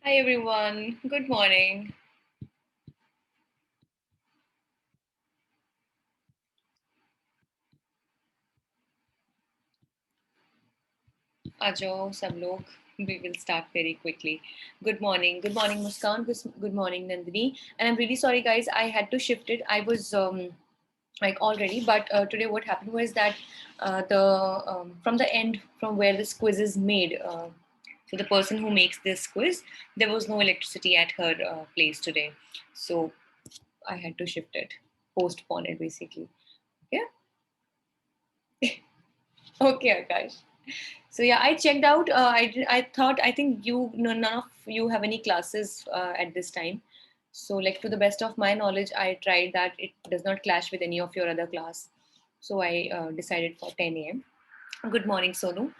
Hi everyone, good morning. आ जाओ सब लोग. We will start very quickly. Good morning Muskan, good morning Nandini. And I'm really sorry guys, I had to shift it. I was like already, but today what happened was that the from the end from where this quiz is made, so the person who makes this quiz, there was no electricity at her place today, so I had to shift it, postpone it basically. Yeah. Okay, Akash. So yeah, I checked out. I thought I think you no, none of you have any classes at this time. So like to the best of my knowledge, I tried that it does not clash with any of your other class. So I decided for 10 a.m. Good morning, Sonu.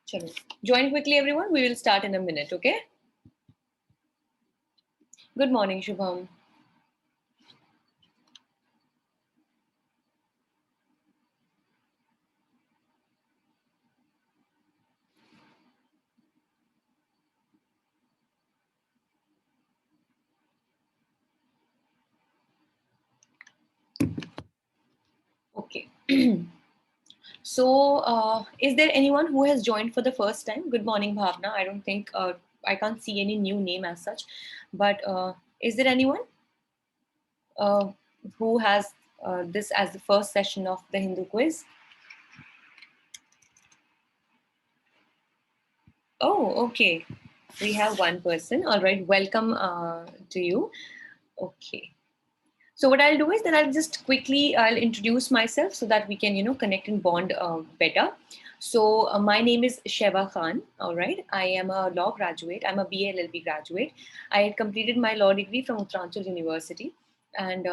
Chalo. Join quickly, everyone. We will start in a minute. Okay. Good morning, Shubham. Okay. So, is there anyone who has joined for the first time? Good morning, Bhavna. I don't think I can't see any new name as such, but is there anyone uh, who has this as the first session of the Hindu quiz? Oh, okay. We have one person. All right. Welcome to you. Okay. So what I'll do is that I'll introduce myself so that we can connect and bond better. So my name is Sheva Khan. All right, I am a law graduate. I'm a BA LLB graduate. I had completed my law degree from Uttaranchal University, and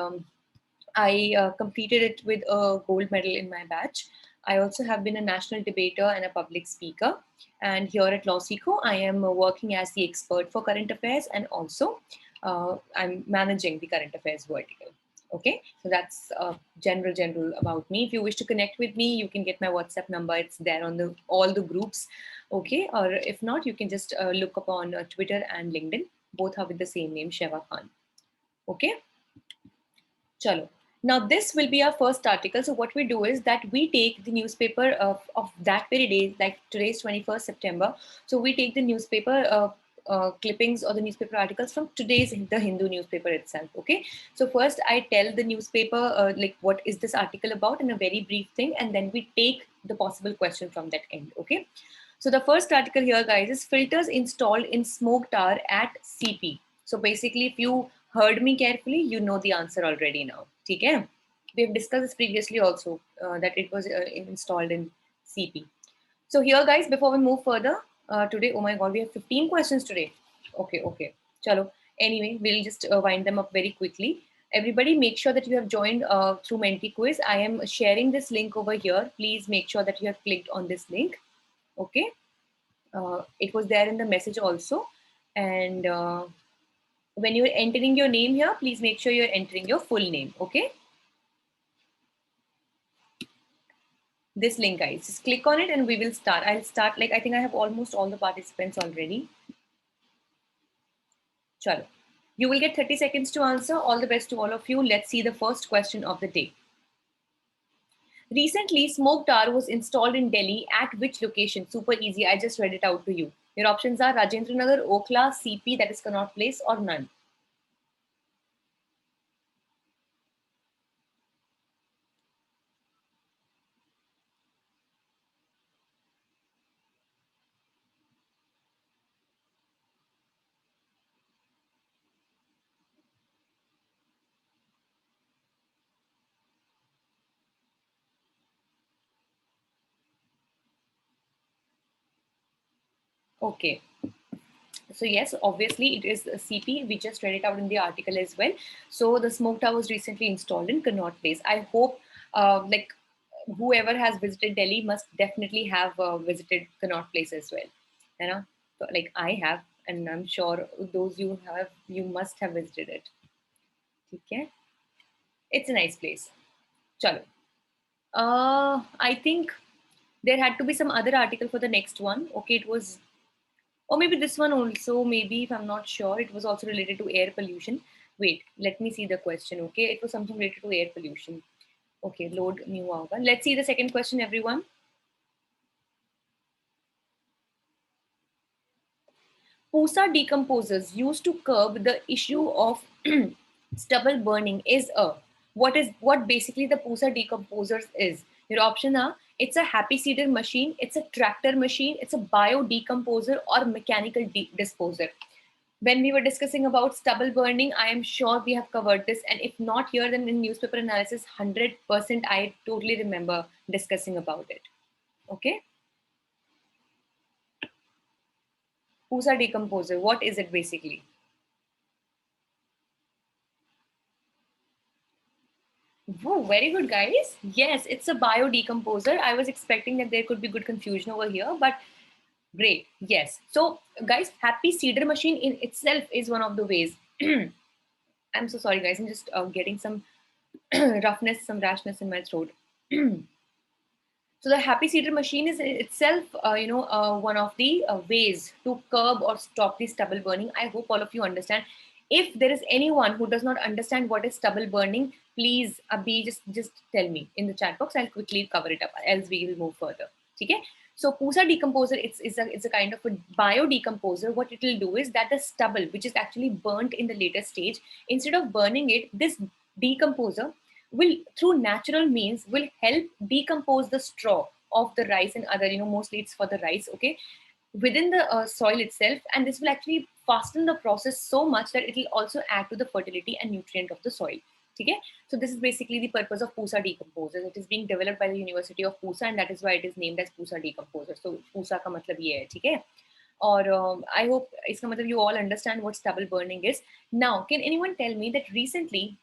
I completed it with a gold medal in my batch. I also have been a national debater and a public speaker. And here at LawSeco, I am working as the expert for current affairs, and also I'm managing the current affairs vertical. Okay, so that's general about me. If you wish to connect with me, you can get my WhatsApp number. It's there on the all the groups. Okay, or if not, you can just look up on Twitter and LinkedIn. Both are with the same name, Sheva Khan. Okay. Chalo. Now this will be our first article. So what we do is that we take the newspaper of that very day, like today's 21st September. So we take the newspaper clippings or the newspaper articles from today's the Hindu newspaper itself. Okay. So first I tell the newspaper like what is this article about in a very brief thing, and then we take the possible question from that end. Okay. So the first article here, guys, is filters installed in smoke tower at CP. So basically, if you heard me carefully, you know the answer already now. Okay? We've discussed this previously also that it was installed in CP. So here, guys, before we move further, today, oh my God, we have 15 questions today. Okay, okay. Chalo. Anyway, we'll just wind them up very quickly. Everybody, make sure that you have joined through Menti Quiz. I am sharing this link over here. Please make sure that you have clicked on this link. Okay. It was there in the message also. And when you're entering your name here, please make sure you're entering your full name. Okay. This link, guys, just click on it and we will start. I'll start, like, I think I have almost all the participants already. Chalo. You will get 30 seconds to answer. All the best to all of you. Let's see the first question of the day. Recently, smoke tower was installed in Delhi at which location? Super easy. I just read it out to you. Your options are Rajendra Nagar, Okhla, CP, that is Connaught Place, or none. Okay. So yes, obviously it is a CP. We just read it out in the article as well. So the smoke tower was recently installed in Connaught Place. I hope like whoever has visited Delhi must definitely have visited Connaught Place as well. You know, so, like I have, and I'm sure those you have, you must have visited it. Okay, it's a nice place. Chalo. I think there had to be some other article for the next one. Okay, it was Or maybe this one also, maybe, if I'm not sure, it was also related to air pollution. Wait, let me see the question. Okay, it was something related to air pollution. Okay, load new hour. Let's see the second question, everyone. PUSA decomposers used to curb the issue of stubble burning is a what basically the PUSA decomposers is. Your option are it's a happy seeder machine, it's a tractor machine, it's a bio decomposer or mechanical disposer. When we were discussing about stubble burning, I am sure we have covered this, and if not here, then in newspaper analysis 100% I totally remember discussing about it. Okay, PUSA decomposer, what is it basically? Whoa, very good, guys. Yes, it's a biodecomposer. I was expecting that there could be good confusion over here, but great. Yes. So, guys, happy seeder machine in itself is one of the ways. I'm so sorry, guys. I'm just getting some roughness, some rashness in my throat. So the happy seeder machine is itself, one of the ways to curb or stop the stubble burning. I hope all of you understand. If there is anyone who does not understand what is stubble burning, please, Abhi, just tell me in the chat box. I'll quickly cover it up. Else we will move further. Okay. So PUSA decomposer, it's a kind of a biodecomposer. What it will do is that the stubble, which is actually burnt in the later stage, instead of burning it, this decomposer will through natural means will help decompose the straw of the rice and other, mostly it's for the rice, okay, within the soil itself, and this will actually fasten the process so much that it will also add to the fertility and nutrient of the soil. Okay, so this is basically the purpose of PUSA decomposer. It is being developed by the University of PUSA, and that is why it is named as PUSA decomposer. So PUSA का मतलब ये है, ठीक है? और I hope इसका मतलब you all understand what stubble burning is. Now, can anyone tell me that recently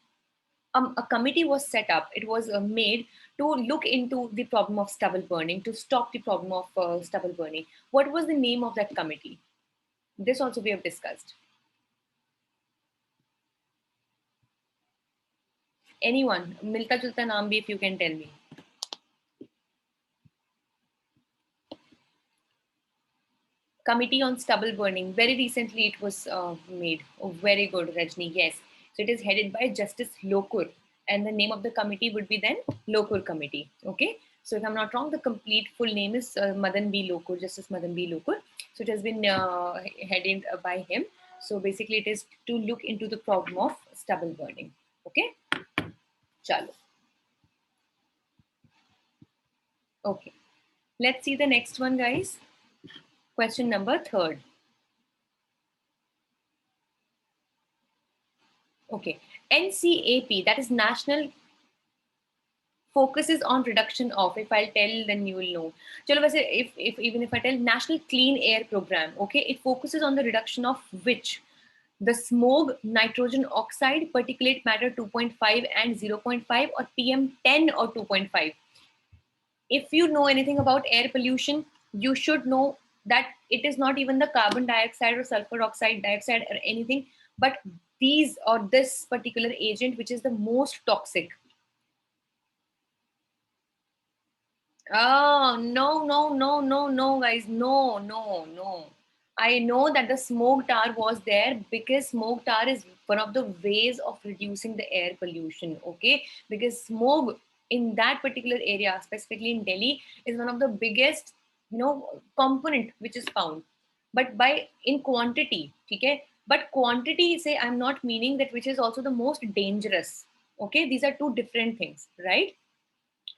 a committee was set up. It was made to look into the problem of stubble burning, to stop the problem of stubble burning. What was the name of that committee? This also we have discussed. Anyone? Milta julta naam bhi, if you can tell me. Committee on stubble burning. Very recently it was made. Oh, very good, Rajni. Yes. So it is headed by Justice Lokur. And the name of the committee would be then Lokur Committee. Okay. So if I'm not wrong, the complete full name is Madan B. Lokur, Justice Madan B. Lokur. So it has been headed by him. So basically it is to look into the problem of stubble burning. Okay. Chalo. Okay. Let's see the next one, guys. Question number 3rd. Okay. NCAP, that is National focuses on reduction of, if I'll tell, then you will know. Chalo, वैसे if even if I tell National Clean Air Program, okay, it focuses on the reduction of which? The smog, nitrogen oxide, particulate matter 2.5 and 0.5, or PM10 or 2.5. If you know anything about air pollution, you should know that it is not even the carbon dioxide or sulfur oxide dioxide or anything, but these or this particular agent which is the most toxic. Oh, no, no, no, no, no, guys. No, no, no. I know that the smoke tar was there because smoke tar is one of the ways of reducing the air pollution. Okay. Because smoke in that particular area, specifically in Delhi, is one of the biggest, component which is found. But by in quantity, okay. But quantity, say, I'm not meaning that which is also the most dangerous. Okay. These are two different things, right?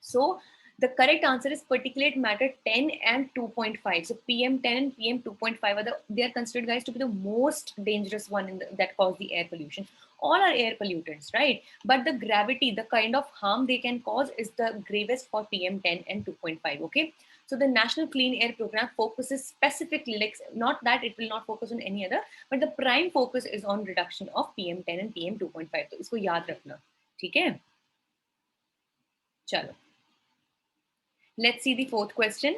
So the correct answer is particulate matter 10 and 2.5. So PM10 and PM 2.5 they are considered, guys, to be the most dangerous one that cause the air pollution. All are air pollutants, right? But the gravity, the kind of harm they can cause is the gravest for PM10 and 2.5. Okay. So the National Clean Air Program focuses specifically, like not that it will not focus on any other, but the prime focus is on reduction of PM10 and PM 2.5. So इसको याद रखना, ठीक है? चलो. Let's see the 4th question.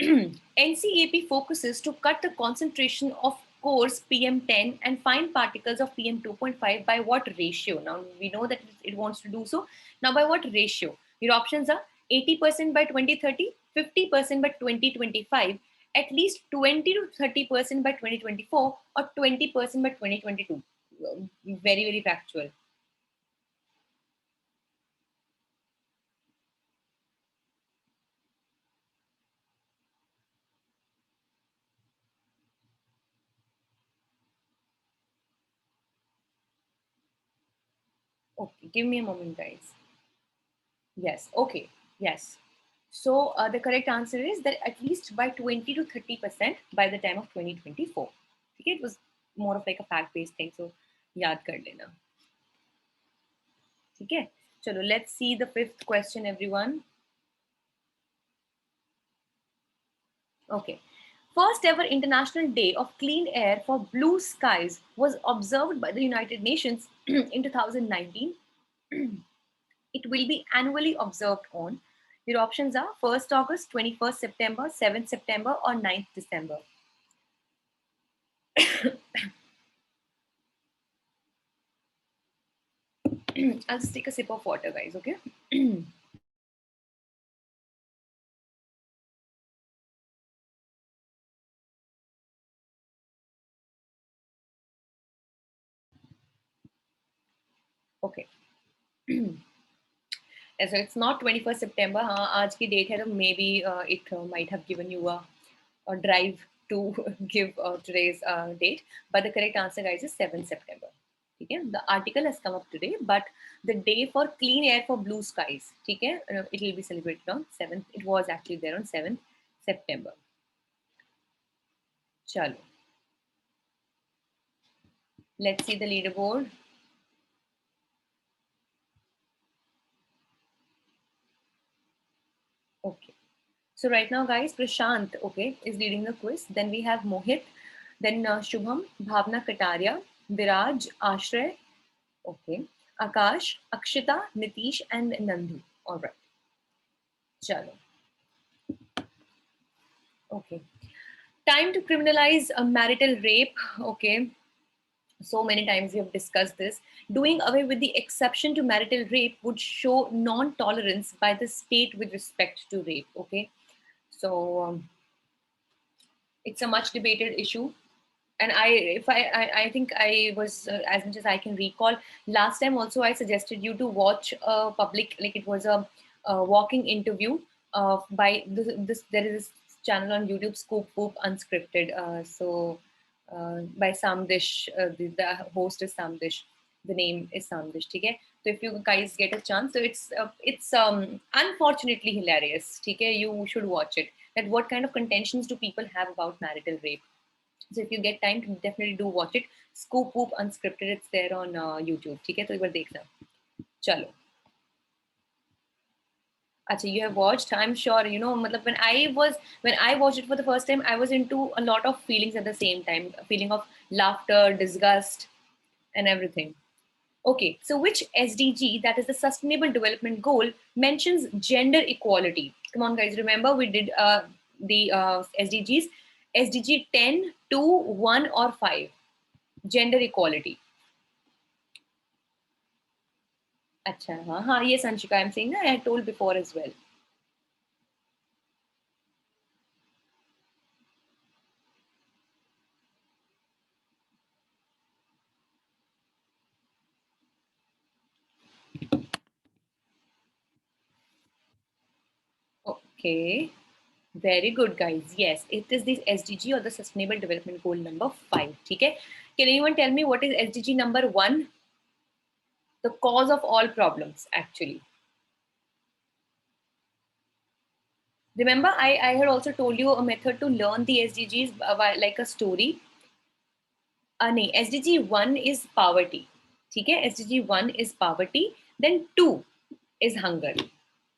NCAP focuses to cut the concentration of coarse PM10 and fine particles of PM 2.5 by what ratio? Now we know that it wants to do so. Now by what ratio? Your options are 80% by 2030, 50% by 2025, at least 20 to 30% by 2024, or 20% by 2022. Very, very factual. Okay, give me a moment, guys. Yes, okay, yes. So the correct answer is that at least by 20 to 30% by the time of 2024. Okay, it was more of like a fact-based thing, so yaad kar lena. Okay, chalo, let's see the fifth question, everyone. Okay. First ever International Day of Clean Air for Blue Skies was observed by the United Nations in 2019. It will be annually observed on. Your options are 1st August, 21st September, 7th September, or 9th December. I'll just take a sip of water, guys, okay? Okay. So it's not 21st September. आज की date है, maybe it might have given you a drive to give today's date. But the correct answer, guys, is 7th September. Okay? The article has come up today, but the day for clean air for blue skies, okay? It will be celebrated on 7th. It was actually there on 7th September. Chalo. Let's see the leaderboard. Okay. So right now, guys, Prashant, okay, is leading the quiz. Then we have Mohit, then Shubham, Bhavna Kataria, Viraj, Ashray, okay, Akash, Akshita, Nitish, and Nandhu. All right. Chalo. Okay. Time to criminalize marital rape. Okay. So many times we have discussed this. Doing away with the exception to marital rape would show non-tolerance by the state with respect to rape. Okay. So it's a much debated issue. And I think I was, as much as I can recall, last time also I suggested you to watch a public, like it was a walking interview by this, there is this channel on YouTube, Scoop Poop Unscripted. By Samdish, the host is Samdish. The name is Samdish. Okay? So if you guys get a chance, so it's unfortunately hilarious. Okay? You should watch it. That what kind of contentions do people have about marital rape? So if you get time to definitely do watch it. Scoop Poop Unscripted, it's there on YouTube. ठीक है तो एक बार देखना. चलो. अच्छा, you have watched. I'm sure you know. मतलब when I watched it for the first time, I was into a lot of feelings at the same time. A feeling of laughter, disgust, and everything. Okay, so which SDG, that is the Sustainable Development Goal, mentions gender equality? Come on, guys. Remember we did the SDGs. SDG 10, 2, 1, or 5. Gender equality. अच्छा हाँ हाँ ये संशिका, I'm saying I had told before as well. Okay, very good, guys. Yes, it is the SDG or the Sustainable Development Goal number 5. ठीक है? Can anyone tell me what is SDG number 1? The cause of all problems, actually. Remember, I had also told you a method to learn the SDGs like a story. नहीं, SDG 1 is poverty. ठीक है? SDG 1 is poverty. Then 2 is hunger.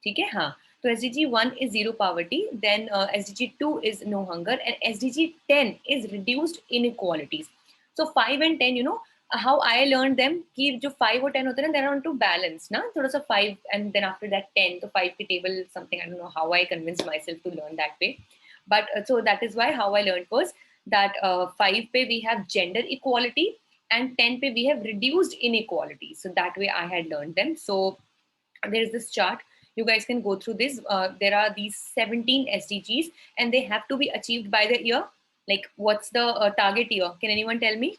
ठीक है? हाँ. So SDG 1 is zero poverty. Then SDG 2 is no hunger, and SDG 10 is reduced inequalities. So 5 and 10, you know how I learned them. कि जो 5 और 10 होते हैं, they're on to balance, ना? थोड़ा सा 5 and then after that 10. तो 5 की table something, I don't know how I convinced myself to learn that way. But so that is why how I learned was that 5 pe we have gender equality and 10 pe we have reduced inequality. So that way I had learned them. So there is this chart. You guys can go through this. There are these 17 SDGs and they have to be achieved by the year. Like, what's the target year? Can anyone tell me?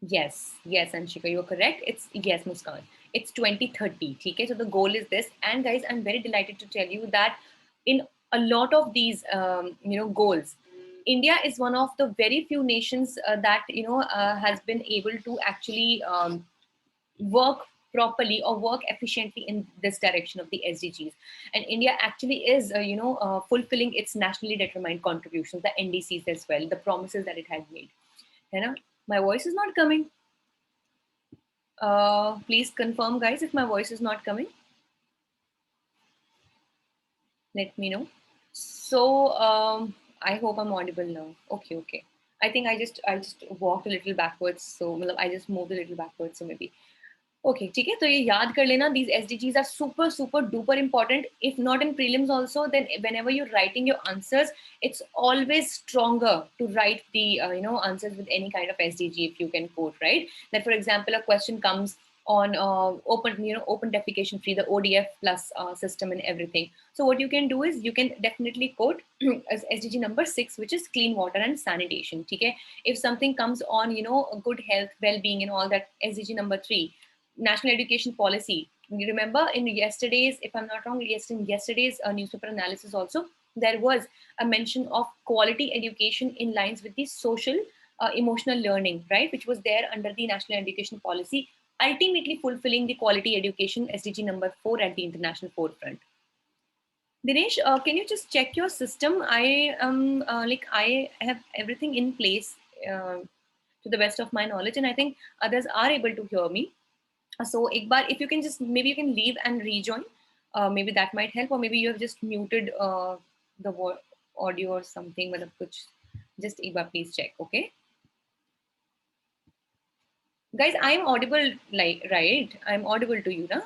Yes, yes, Anshika, you're correct. It's yes, Muskan. It's 2030. Okay, so the goal is this. And guys, I'm very delighted to tell you that in a lot of these, goals, India is one of the very few nations that has been able to actually work properly or work efficiently in this direction of the SDGs. And India actually is, fulfilling its nationally determined contributions, the NDCs as well, the promises that it had made. You know, my voice is not coming. Please confirm, guys, if my voice is not coming. Let me know. So I hope I'm audible now. Okay, okay. I think I just walked a little backwards, so I just moved a little backwards, so maybe. Okay, ठीक है, तो ये याद कर लेना. These SDGs are super super duper important. If not in prelims also, then whenever you're writing your answers, it's always stronger to write the answers with any kind of SDG if you can quote, right. That for example, a question comes on open defecation free, the ODF plus system and everything. So what you can do is you can definitely quote as SDG number 6, which is clean water and sanitation. Okay, if something comes on good health, well-being, and all that, SDG number 3, national education policy. You remember in yesterday's, if I'm not wrong, in yesterday's newspaper analysis also, there was a mention of quality education in lines with the social emotional learning, right, which was there under the national education policy, ultimately fulfilling the quality education SDG number 4 at the international forefront. Dinesh, can you just check your system? I have everything in place to the best of my knowledge, and I think others are able to hear me. So एक बार if you can just maybe you can leave and rejoin, maybe that might help, or maybe you have just muted the audio or something. मतलब कुछ just एक बार please check, okay? Guys, I'm audible, like, right? I'm audible to you, na?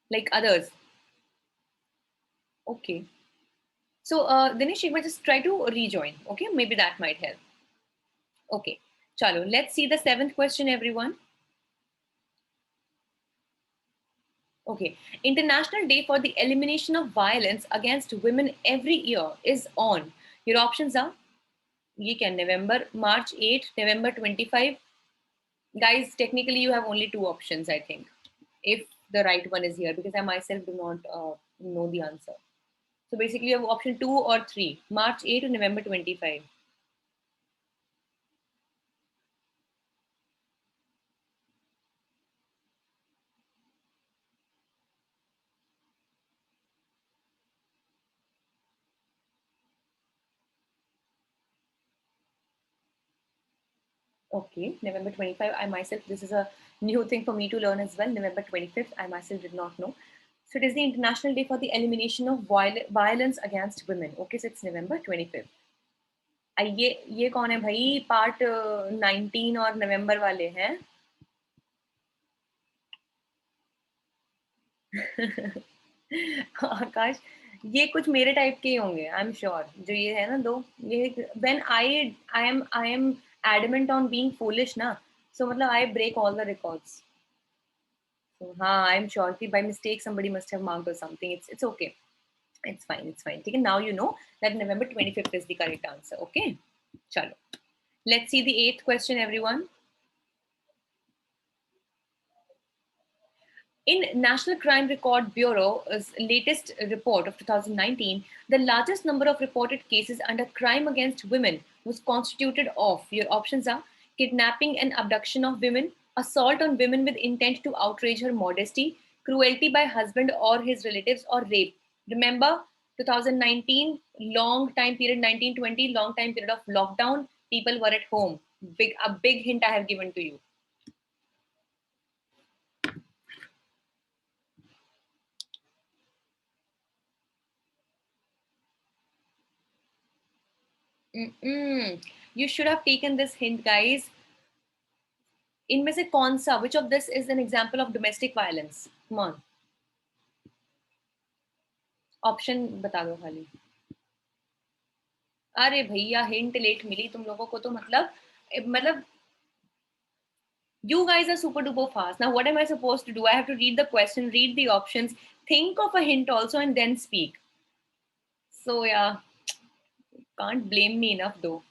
Like others. Okay. So Dinesh, you might just try to rejoin, okay? Maybe that might help. Okay. Chalo, let's see the 7th question, everyone. Okay. International Day for the Elimination of Violence Against Women every year is on. Your options are, ये क्या, November, March 8, November 25. Guys, technically you have only 2 options, I think, if the right one is here, because I myself do not know the answer. So basically you have option 2 or 3, March 8 or November 25. Okay, November 25. I myself, this is a new thing for me to learn as well. November 25th, I myself did not know. So it is the International Day for the Elimination of Violence Against Women. Okay, so it's November 25th. ये कौन है भाई? Part 19 और नवंबर वाले हैं. आकाश, ये कुछ मेरे टाइप के ही होंगे, आई एम श्योर. जो ये है ना, दो, ये when I am adamant on being foolish ना, सो मतलब I break all the records. So हाँ, आई एम श्योर कि by mistake somebody must have marked or something. It's okay. It's fine. It's fine. ठीक है, now you know that November 25th is the correct answer. Okay, चलो. Let's see the 8th question, everyone. In National Crime Record Bureau's latest report of 2019, the largest number of reported cases under crime against women was constituted of, your options are, kidnapping and abduction of women, assault on women with intent to outrage her modesty, cruelty by husband or his relatives, or rape. Remember, 2019, long time period, 1920, long time period of lockdown, people were at home. A big hint I have given to you. You should have taken this hint, guys. इनमें से कौन सा, which of this is an example of domestic violence? Come on, option बता दो खाली. अरे भैया, hint late मिली तुम लोगों को तो मतलब You guys are super duper fast. Now, what am I supposed to do? I have to read the question, read the options, think of a hint also, and then speak. So, yeah, can't blame me enough though.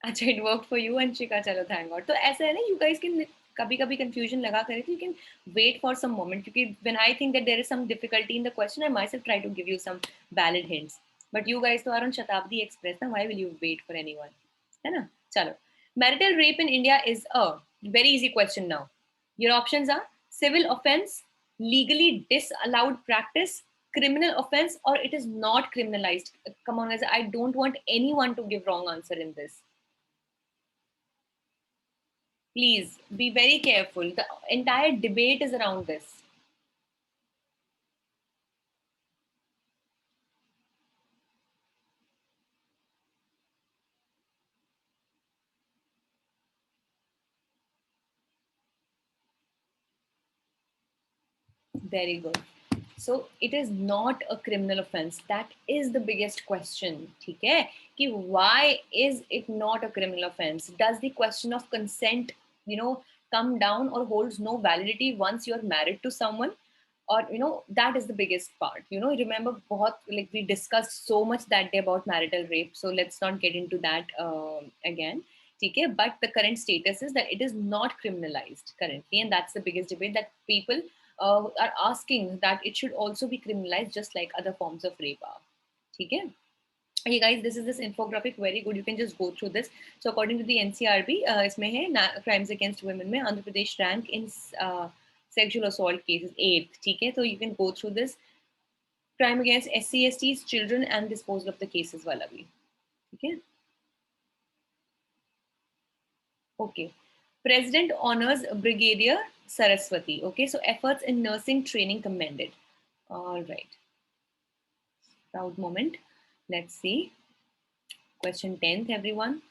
अच्छा, it worked for you, Anshika. चलो, thank God. तो ऐसा है ना, you guys can कभी कभी confusion लगा करे तो you can wait for some moment, क्योंकि when I think that there is some difficulty in the question, I myself try to give you some valid hints. But you guys तो are on Shatabdi Express ना, why will you wait for anyone? है ना? चलो. Marital rape in India is a very easy question now. Your options are civil offense, legally disallowed practice, criminal offense, or it is not criminalized. Come on, guys. I don't want anyone to give wrong answer in this. Please be very careful. The entire debate is around this. Very good. So it is not a criminal offense. That is the biggest question. ठीक है? कि why is it not a criminal offense? Does the question of consent, come down or holds no validity once you're married to someone? Or that is the biggest part. Remember, like we discussed so much that day about marital rape. So let's not get into that again. Okay, but the current status is that it is not criminalized currently, and that's the biggest debate that people are asking, that it should also be criminalized just like other forms of rape are. Okay. Hey guys, this is this infographic, very good. You can just go through this. So according to the NCRB, इसमें है crimes against women में Andhra Pradesh rank in sexual assault cases 8th. ठीक है, तो you can go through this. Crime against SC, STs, children, and disposal of the cases वाला भी. ठीक है. Okay. President honors Brigadier Saraswati. Okay, so efforts in nursing training commended. All right. Proud moment. Let's see. Question 10th, everyone.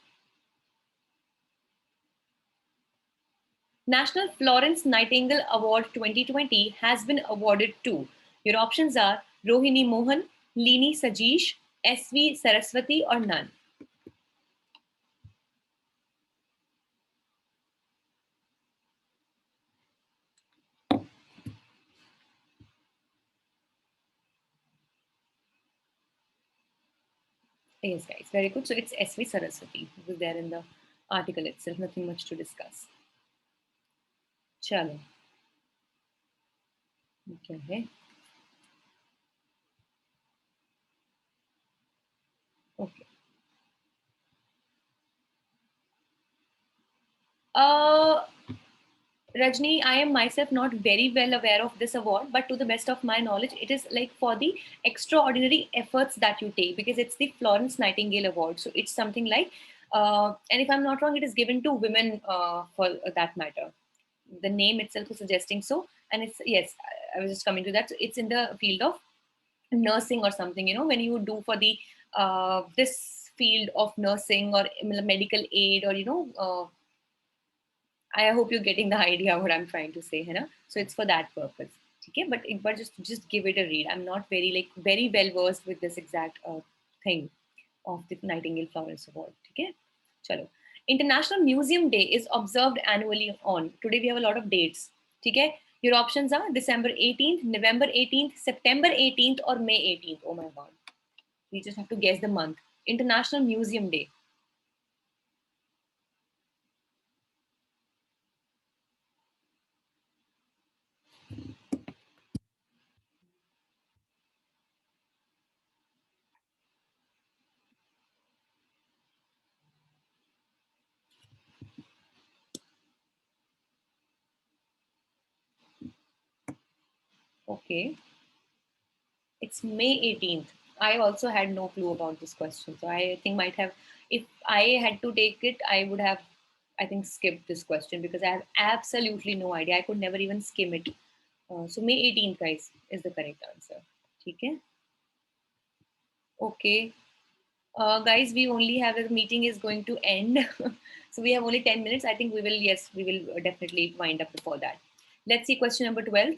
National Florence Nightingale Award 2020 has been awarded to. Your options are Rohini Mohan, Lini Sajeesh, SV Saraswati, or none. Yes, guys, very good. So it's SV Saraswati. It was there in the article itself. Nothing much to discuss. Chalo. Okay. Okay. Rajni, I am myself not very well aware of this award, but to the best of my knowledge, it is like for the extraordinary efforts that you take, because it's the Florence Nightingale Award. So it's something like, and if I'm not wrong, it is given to women for that matter. The name itself is suggesting so. And it's, yes, I was just coming to that. So it's in the field of nursing or something, when you do for the this field of nursing or medical aid, or I hope you're getting the idea what I'm trying to say, है ना? So it's for that purpose. Okay, but just give it a read. I'm not very well versed with this exact thing of the Nightingale Florence Award. Okay, chalo. International Museum Day is observed annually on. Today we have a lot of dates. Okay, your options are December 18th, November 18th, September 18th, or May 18th. Oh my God, we just have to guess the month. International Museum Day. Okay. It's May 18th. I also had no clue about this question. So I think might have, if I had to take it, I would have, I think, skipped this question because I have absolutely no idea. I could never even skim it. So May 18th, guys, is the correct answer. Okay. Okay. Guys, we only have, the meeting is going to end. So we have only 10 minutes. I think yes, we will definitely wind up before that. Let's see question number 12.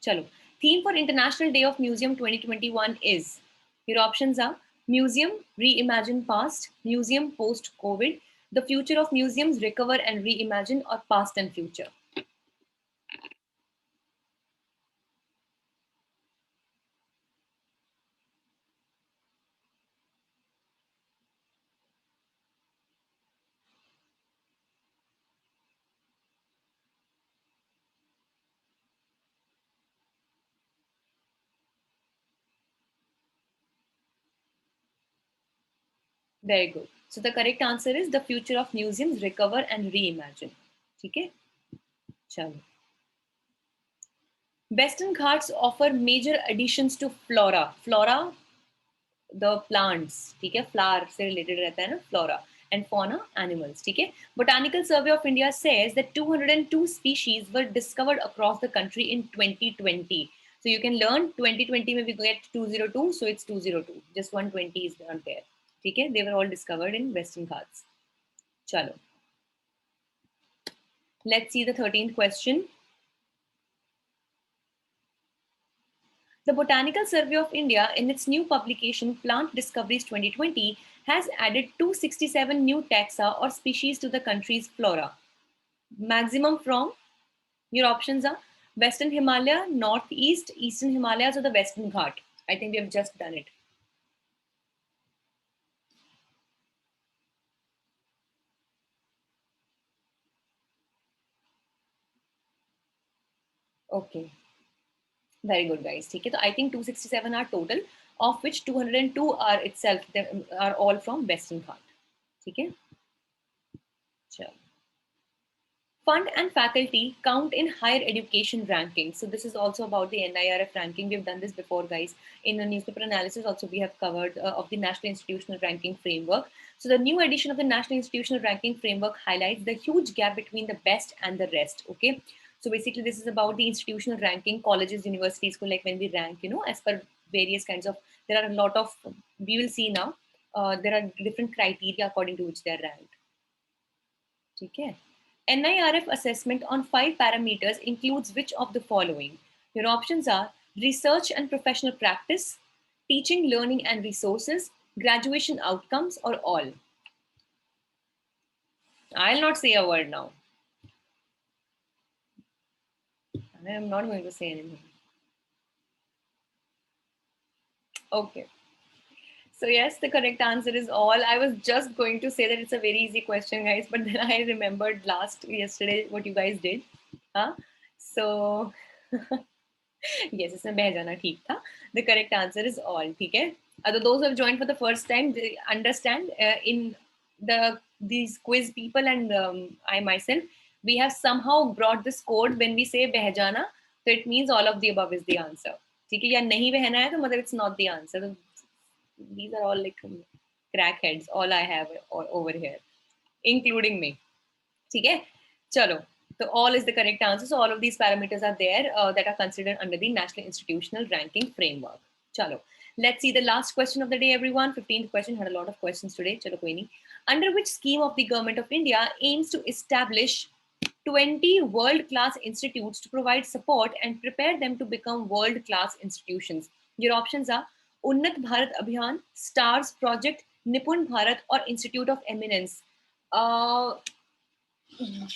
Chalo. Theme for International Day of Museum 2021 is, your options are Museum, reimagine past. Museum, post COVID. The future of museums, recover and reimagine, or past and future. Very good. So the correct answer is the future of museums, recover and reimagine. Okay? Chalo. Western Ghats offer major additions to flora. Flora, the plants, ठीक है, flower से related रहता है ना, flora, and fauna, animals, ठीक है. Botanical Survey of India says that 202 species were discovered across the country in 2020. So you can learn 2020 में we get 202, so it's 202. Just 120 is not there. ठीक है, they were all discovered in Western Ghats. चलो. Let's see the 13th question. The Botanical Survey of India, in its new publication Plant Discoveries 2020, has added 267 new taxa or species to the country's flora. Maximum from, your options are Western Himalaya, Northeast, Eastern Himalayas, or the Western Ghat. I think we have just done it. Okay. Very good, guys. Okay, so I think 267 are total, of which 202 are itself, are all from Western Ghat. Okay. Sure. Fund and faculty count in higher education rankings. So this is also about the NIRF ranking. We've done this before, guys. In the newspaper analysis, also we have covered of the National Institutional Ranking Framework. So the new edition of the National Institutional Ranking Framework highlights the huge gap between the best and the rest. Okay. So basically, this is about the institutional ranking, colleges, universities, like when we rank, as per various kinds of, there are a lot of, we will see now, there are different criteria according to which they are ranked. Okay. NIRF assessment on 5 parameters includes which of the following? Your options are research and professional practice, teaching, learning and resources, graduation outcomes, or all. I'll not say a word now. I am not going to say anything. Okay. So yes, the correct answer is all. I was just going to say that it's a very easy question, guys, but then I remembered yesterday what you guys did. Huh? So yes, इसमें बह जाना ठीक था. The correct answer is all. ठीक है. Those who have joined for the first time, they understand in these quiz people and I myself, we have somehow brought this code when we say बह जाना, so it means all of the above is the answer. ठीक है, या नहीं बहना है तो मतलब it's not the answer. So these are all like crackheads. All I have over here, including me. ठीक है, चलो. So all is the correct answer. So all of these parameters are there that are considered under the National Institutional Ranking Framework. Chalo. Let's see the last question of the day, everyone. 15th question. Had a lot of questions today. Chalo, koi nahi. Under which scheme of the Government of India aims to establish 20 world-class institutes to provide support and prepare them to become world-class institutions? Your options are Unnat Bharat Abhiyan, STARS Project, Nipun Bharat, or Institute of Eminence.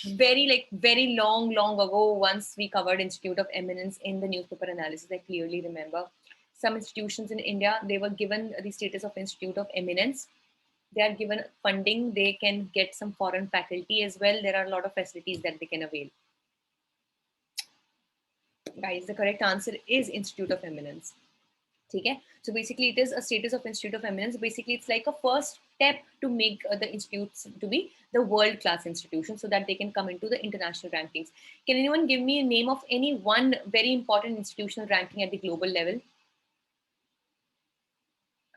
Very long ago, once we covered Institute of Eminence in the newspaper analysis. I clearly remember some institutions in India, they were given the status of Institute of Eminence. They are given funding, they can get some foreign faculty as well. There are a lot of facilities that they can avail. Guys, the correct answer is Institute of Eminence. Okay, so basically it is a status of Institute of Eminence. Basically it's like a first step to make the institutes to be the world-class institution so that they can come into the international rankings. Can anyone give me a name of any one very important institutional ranking at the global level?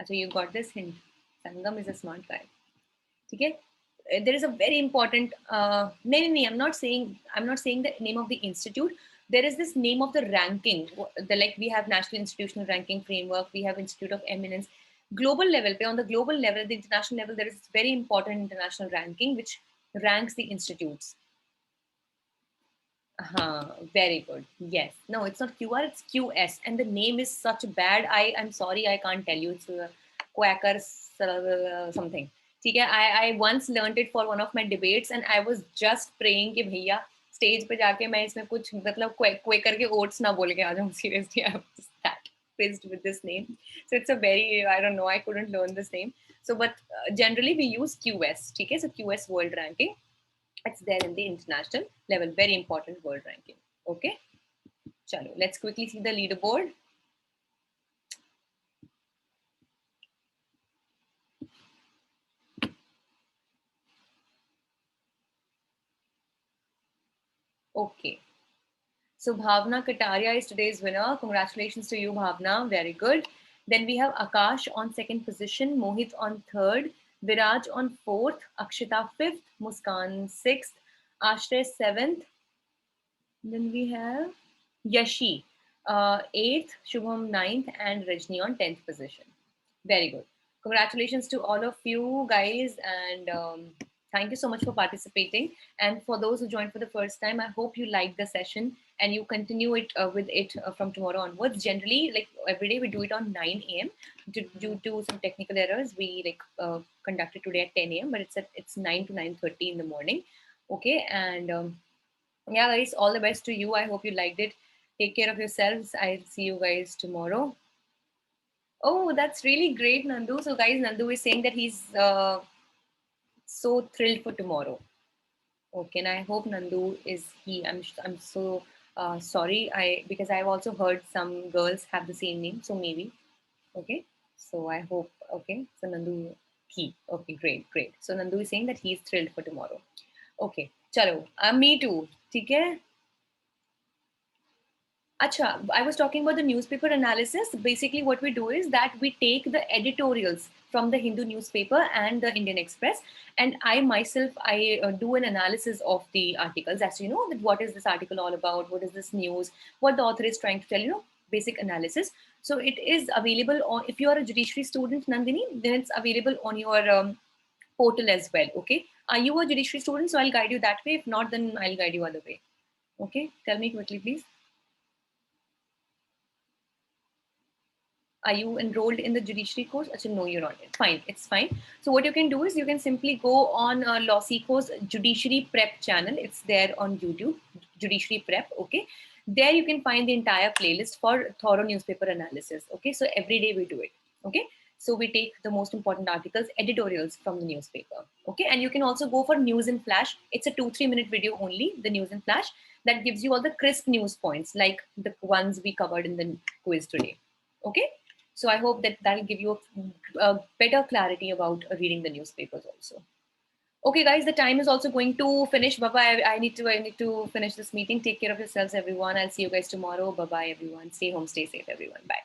So you got this hint. Sangam is a smart guy. Okay, there is a very important I'm not saying the name of the institute. There is this name of the ranking. Like we have National Institutional Ranking Framework, we have Institute of Eminence. Global level, on the global level, the international level, there is very important international ranking which ranks the institutes. Very good. Yes. No, it's not QR, it's QS. And the name is such bad. I'm sorry, I can't tell you. It's quacker something. ठीक है, I once learned it for one of my debates and I was just praying कि भैया stage पे जाके मैं इसमें कुछ मतलब क्वेकर के ओट्स ना बोल के आ जाऊँ. Seriously, I was that pissed with this name. So it's a very, I don't know, I couldn't learn this name. So but generally we use QS. ठीक है, so QS world ranking. It's there in the international level. Very important world ranking. Okay. Chalo, let's quickly see the leaderboard. Okay. So Bhavna Kataria is today's winner. Congratulations to you, Bhavna. Very good. Then we have Akash on second position, Mohit on third, Viraj on fourth, Akshita fifth, Muskan sixth, Ashrey seventh. Then we have Yashi eighth, Shubham ninth, and Rajni on 10th position. Very good. Congratulations to all of you guys, and thank you so much for participating. And for those who joined for the first time, I hope you liked the session and you continue it with it from tomorrow onwards. Generally, like every day, we do it on 9 a.m. Due to some technical errors, we conduct it today at 10 a.m. But it's 9 to 9:30 in the morning. Okay, and yeah, guys, all the best to you. I hope you liked it. Take care of yourselves. I'll see you guys tomorrow. Oh, that's really great, Nandu. So, guys, Nandu is saying that he's so thrilled for tomorrow. Okay, and I hope Nandu is he. I'm so sorry. Because I've also heard some girls have the same name. So maybe. Okay. So I hope. Okay. So Nandu he. Okay, great. So Nandu is saying that he's thrilled for tomorrow. Okay. Chalo. Me too. Okay. Acha, I was talking about the newspaper analysis. Basically, what we do is that we take the editorials from the Hindu newspaper and the Indian Express, and I myself do an analysis of the articles. As you know, that what is this article all about? What is this news? What the author is trying to tell you? Basic analysis. So it is available on. If you are a judiciary student, Nandini, then it's available on your portal as well. Okay. Are you a judiciary student? So I'll guide you that way. If not, then I'll guide you other way. Okay. Tell me quickly, please. Are you enrolled in the judiciary course? Achha, no, you're not. Fine, it's fine. So what you can do is you can simply go on LawSeco's Judiciary Prep channel. It's there on YouTube, Judiciary Prep. Okay, there you can find the entire playlist for thorough newspaper analysis. Okay, so every day we do it. Okay, so we take the most important articles, editorials from the newspaper. Okay, and you can also go for News in Flash. It's a 2-3 minute video only, the News in Flash, that gives you all the crisp news points like the ones we covered in the quiz today. Okay. So I hope that will give you a better clarity about reading the newspapers also. Okay, guys, the time is also going to finish. Bye-bye. I need to finish this meeting. Take care of yourselves, everyone. I'll see you guys tomorrow. Bye-bye, everyone. Stay home, stay safe, everyone. Bye.